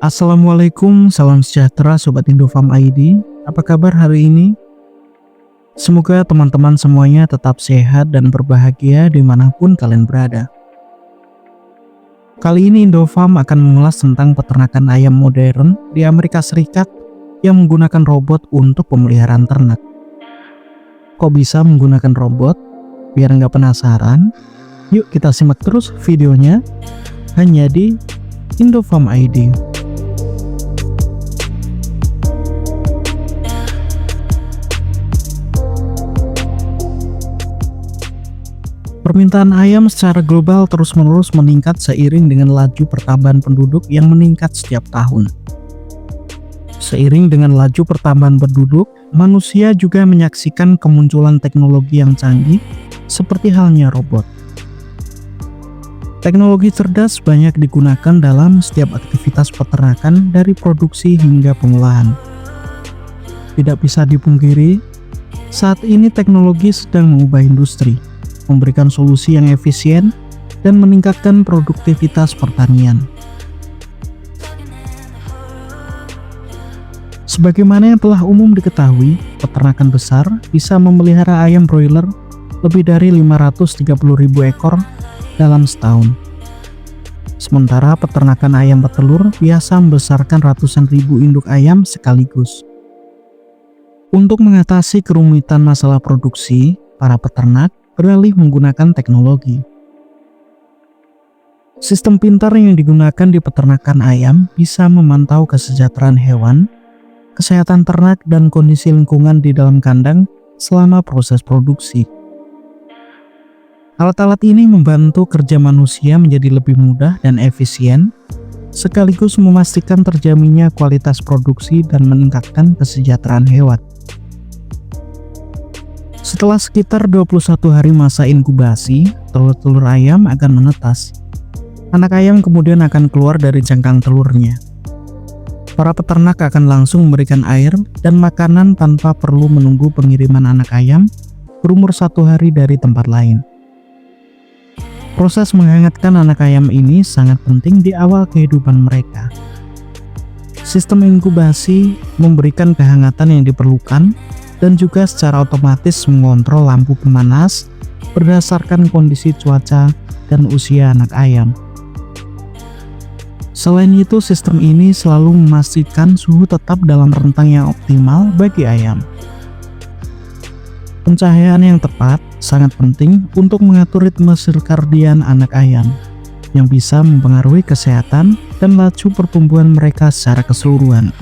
Assalamualaikum, salam sejahtera Sobat Indofarm ID. Apa kabar hari ini? Semoga teman-teman semuanya tetap sehat dan berbahagia dimanapun kalian berada. Kali ini Indofarm akan mengulas tentang peternakan ayam modern di Amerika Serikat yang menggunakan robot untuk pemeliharaan ternak. Kok bisa menggunakan robot? Biar nggak penasaran, yuk kita simak terus videonya hanya di Indofarm ID. Permintaan ayam secara global terus-menerus meningkat seiring dengan laju pertambahan penduduk yang meningkat setiap tahun. Seiring dengan laju pertambahan penduduk, manusia juga menyaksikan kemunculan teknologi yang canggih seperti halnya robot. Teknologi cerdas banyak digunakan dalam setiap aktivitas peternakan dari produksi hingga pengolahan. Tidak bisa dipungkiri, saat ini teknologi sedang mengubah industri, memberikan solusi yang efisien, dan meningkatkan produktivitas pertanian. Sebagaimana yang telah umum diketahui, peternakan besar bisa memelihara ayam broiler lebih dari 530.000 ekor dalam setahun. Sementara peternakan ayam petelur biasa membesarkan ratusan ribu induk ayam sekaligus. Untuk mengatasi kerumitan masalah produksi, para peternak beralih menggunakan teknologi. Sistem pintar yang digunakan di peternakan ayam bisa memantau kesejahteraan hewan, kesehatan ternak, dan kondisi lingkungan di dalam kandang selama proses produksi. Alat-alat ini membantu kerja manusia menjadi lebih mudah dan efisien, sekaligus memastikan terjaminnya kualitas produksi dan meningkatkan kesejahteraan hewan. Setelah sekitar 21 hari masa inkubasi, telur-telur ayam akan menetas. Anak ayam kemudian akan keluar dari cangkang telurnya. Para peternak akan langsung memberikan air dan makanan tanpa perlu menunggu pengiriman anak ayam berumur 1 hari dari tempat lain. Proses menghangatkan anak ayam ini sangat penting di awal kehidupan mereka. Sistem inkubasi memberikan kehangatan yang diperlukan dan juga secara otomatis mengontrol lampu pemanas berdasarkan kondisi cuaca dan usia anak ayam. Selain itu, sistem ini selalu memastikan suhu tetap dalam rentang yang optimal bagi ayam. Pencahayaan yang tepat sangat penting untuk mengatur ritme sirkadian anak ayam, yang bisa mempengaruhi kesehatan dan laju pertumbuhan mereka secara keseluruhan.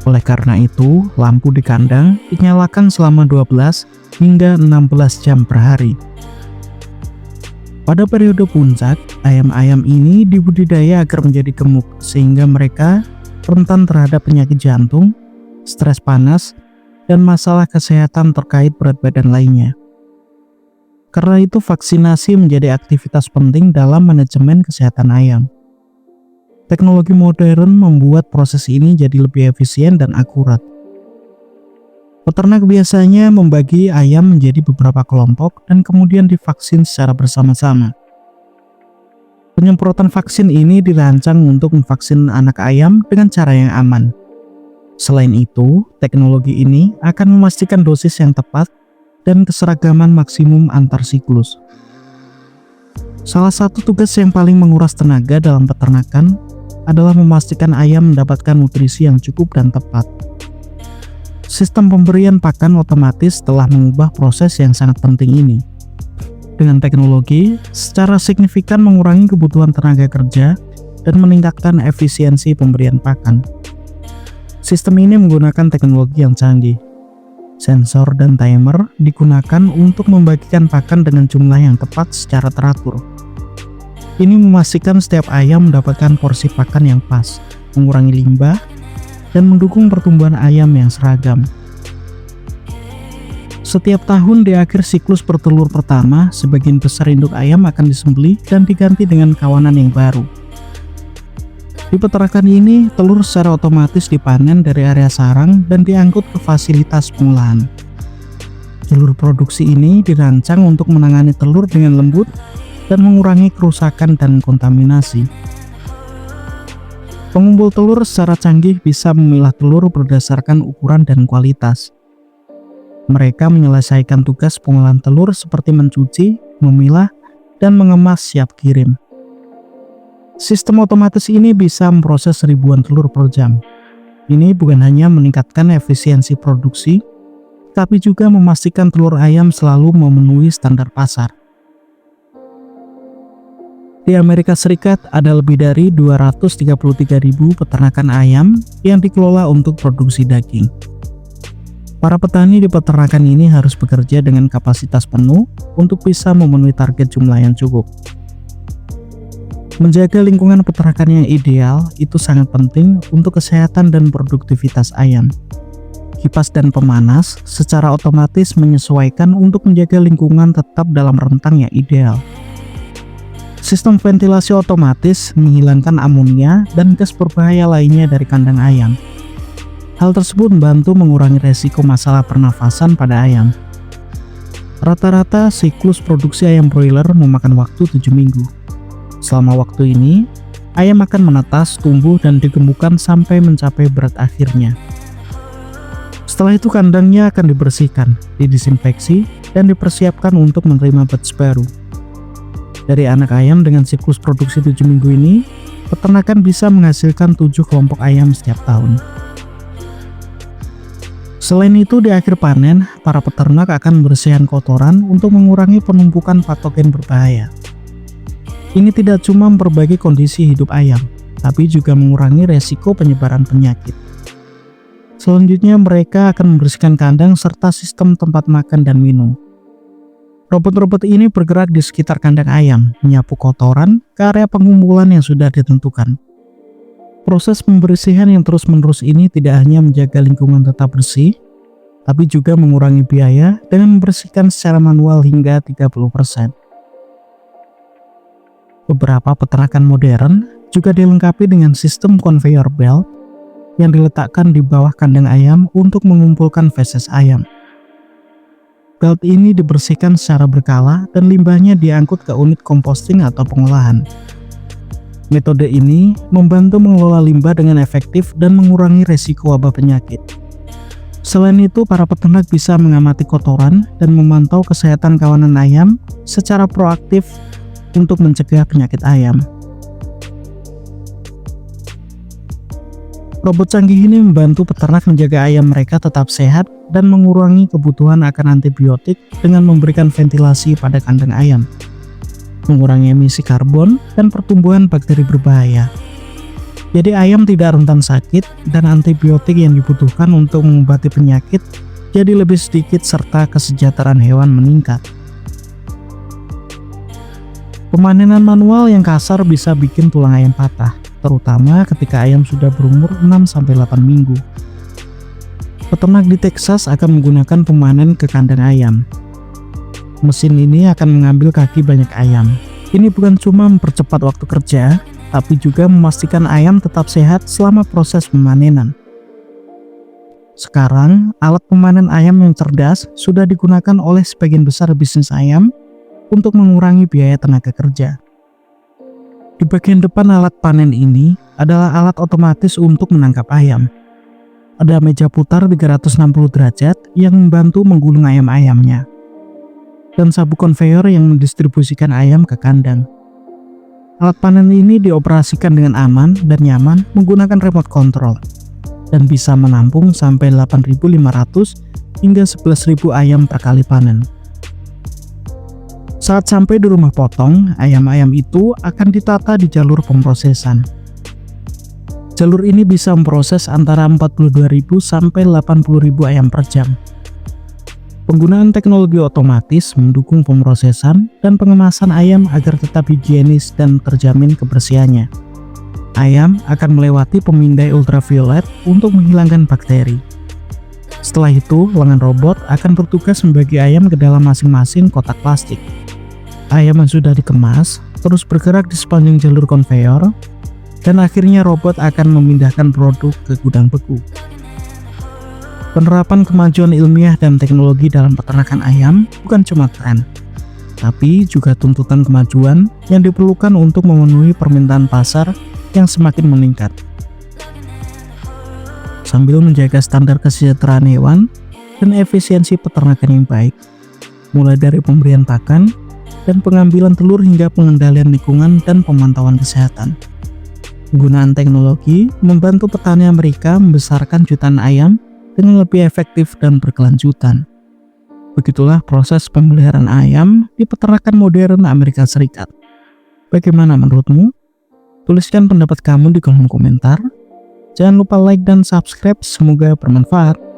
Oleh karena itu, lampu di kandang dinyalakan selama 12 hingga 16 jam per hari. Pada periode puncak, ayam-ayam ini dibudidaya agar menjadi gemuk sehingga mereka rentan terhadap penyakit jantung, stres panas, dan masalah kesehatan terkait berat badan lainnya. Karena itu, vaksinasi menjadi aktivitas penting dalam manajemen kesehatan ayam. Teknologi modern membuat proses ini jadi lebih efisien dan akurat. Peternak biasanya membagi ayam menjadi beberapa kelompok dan kemudian divaksin secara bersama-sama. Penyemprotan vaksin ini dirancang untuk memvaksin anak ayam dengan cara yang aman. Selain itu, teknologi ini akan memastikan dosis yang tepat dan keseragaman maksimum antar siklus. Salah satu tugas yang paling menguras tenaga dalam peternakan adalah memastikan ayam mendapatkan nutrisi yang cukup dan tepat. Sistem pemberian pakan otomatis telah mengubah proses yang sangat penting ini. Dengan teknologi, secara signifikan mengurangi kebutuhan tenaga kerja dan meningkatkan efisiensi pemberian pakan. Sistem ini menggunakan teknologi yang canggih. Sensor dan timer digunakan untuk membagikan pakan dengan jumlah yang tepat secara teratur. Ini memastikan setiap ayam mendapatkan porsi pakan yang pas, mengurangi limbah, dan mendukung pertumbuhan ayam yang seragam. Setiap tahun di akhir siklus bertelur pertama, sebagian besar induk ayam akan disembelih dan diganti dengan kawanan yang baru. Di peternakan ini, telur secara otomatis dipanen dari area sarang dan diangkut ke fasilitas pengolahan. Jalur produksi ini dirancang untuk menangani telur dengan lembut dan mengurangi kerusakan dan kontaminasi. Pengumpul telur secara canggih bisa memilah telur berdasarkan ukuran dan kualitas. Mereka menyelesaikan tugas pengolahan telur seperti mencuci, memilah, dan mengemas siap kirim. Sistem otomatis ini bisa memproses ribuan telur per jam. Ini bukan hanya meningkatkan efisiensi produksi, tapi juga memastikan telur ayam selalu memenuhi standar pasar. Di Amerika Serikat ada lebih dari 233.000 peternakan ayam yang dikelola untuk produksi daging. Para petani di peternakan ini harus bekerja dengan kapasitas penuh untuk bisa memenuhi target jumlah yang cukup. Menjaga lingkungan peternakan yang ideal itu sangat penting untuk kesehatan dan produktivitas ayam. Kipas dan pemanas secara otomatis menyesuaikan untuk menjaga lingkungan tetap dalam rentang yang ideal. Sistem ventilasi otomatis menghilangkan amonia dan gas berbahaya lainnya dari kandang ayam. Hal tersebut membantu mengurangi resiko masalah pernafasan pada ayam. Rata-rata siklus produksi ayam broiler memakan waktu 7 minggu. Selama waktu ini, ayam akan menetas, tumbuh, dan digemukkan sampai mencapai berat akhirnya. Setelah itu kandangnya akan dibersihkan, didisinfeksi, dan dipersiapkan untuk menerima batch baru. Dari anak ayam dengan siklus produksi 7 minggu ini, peternakan bisa menghasilkan 7 kelompok ayam setiap tahun. Selain itu, di akhir panen, para peternak akan membersihkan kotoran untuk mengurangi penumpukan patogen berbahaya. Ini tidak cuma memperbaiki kondisi hidup ayam, tapi juga mengurangi resiko penyebaran penyakit. Selanjutnya, mereka akan membersihkan kandang serta sistem tempat makan dan minum. Robot-robot ini bergerak di sekitar kandang ayam, menyapu kotoran ke area pengumpulan yang sudah ditentukan. Proses pembersihan yang terus-menerus ini tidak hanya menjaga lingkungan tetap bersih, tapi juga mengurangi biaya dengan membersihkan secara manual hingga 30%. Beberapa peternakan modern juga dilengkapi dengan sistem conveyor belt yang diletakkan di bawah kandang ayam untuk mengumpulkan feses ayam. Belt ini dibersihkan secara berkala dan limbahnya diangkut ke unit composting atau pengolahan. Metode ini membantu mengelola limbah dengan efektif dan mengurangi resiko wabah penyakit. Selain itu, para peternak bisa mengamati kotoran dan memantau kesehatan kawanan ayam secara proaktif untuk mencegah penyakit ayam. Robot canggih ini membantu peternak menjaga ayam mereka tetap sehat dan mengurangi kebutuhan akan antibiotik dengan memberikan ventilasi pada kandang ayam, mengurangi emisi karbon dan pertumbuhan bakteri berbahaya. Jadi ayam tidak rentan sakit dan antibiotik yang dibutuhkan untuk mengobati penyakit jadi lebih sedikit serta kesejahteraan hewan meningkat. Pemanenan manual yang kasar bisa bikin tulang ayam patah, terutama ketika ayam sudah berumur 6-8 minggu. Peternak di Texas akan menggunakan pemanen ke kandang ayam. Mesin ini akan mengambil kaki banyak ayam. Ini bukan cuma mempercepat waktu kerja, tapi juga memastikan ayam tetap sehat selama proses pemanenan. Sekarang, alat pemanen ayam yang cerdas sudah digunakan oleh sebagian besar bisnis ayam untuk mengurangi biaya tenaga kerja. Di bagian depan alat panen ini adalah alat otomatis untuk menangkap ayam. Ada meja putar 360 derajat yang membantu menggulung ayam-ayamnya, dan sabuk konveyor yang mendistribusikan ayam ke kandang. Alat panen ini dioperasikan dengan aman dan nyaman menggunakan remote control, dan bisa menampung sampai 8.500 hingga 11.000 ayam per kali panen. Saat sampai di rumah potong, ayam-ayam itu akan ditata di jalur pemrosesan. Jalur ini bisa memproses antara 42.000 sampai 80.000 ayam per jam. Penggunaan teknologi otomatis mendukung pemrosesan dan pengemasan ayam agar tetap higienis dan terjamin kebersihannya. Ayam akan melewati pemindai ultraviolet untuk menghilangkan bakteri. Setelah itu, lengan robot akan bertugas membagi ayam ke dalam masing-masing kotak plastik. Ayam yang sudah dikemas terus bergerak di sepanjang jalur konveyor, dan akhirnya robot akan memindahkan produk ke gudang beku. Penerapan kemajuan ilmiah dan teknologi dalam peternakan ayam bukan cuma tren, tapi juga tuntutan kemajuan yang diperlukan untuk memenuhi permintaan pasar yang semakin meningkat. sambil menjaga standar kesejahteraan hewan dan efisiensi peternakan yang baik, mulai dari pemberian pakan dan pengambilan telur hingga pengendalian lingkungan dan pemantauan kesehatan. Penggunaan teknologi membantu petani Amerika membesarkan jutaan ayam dengan lebih efektif dan berkelanjutan. Begitulah proses pemeliharaan ayam di peternakan modern Amerika Serikat. Bagaimana menurutmu? Tuliskan pendapat kamu di kolom komentar. Jangan lupa like dan subscribe, semoga bermanfaat.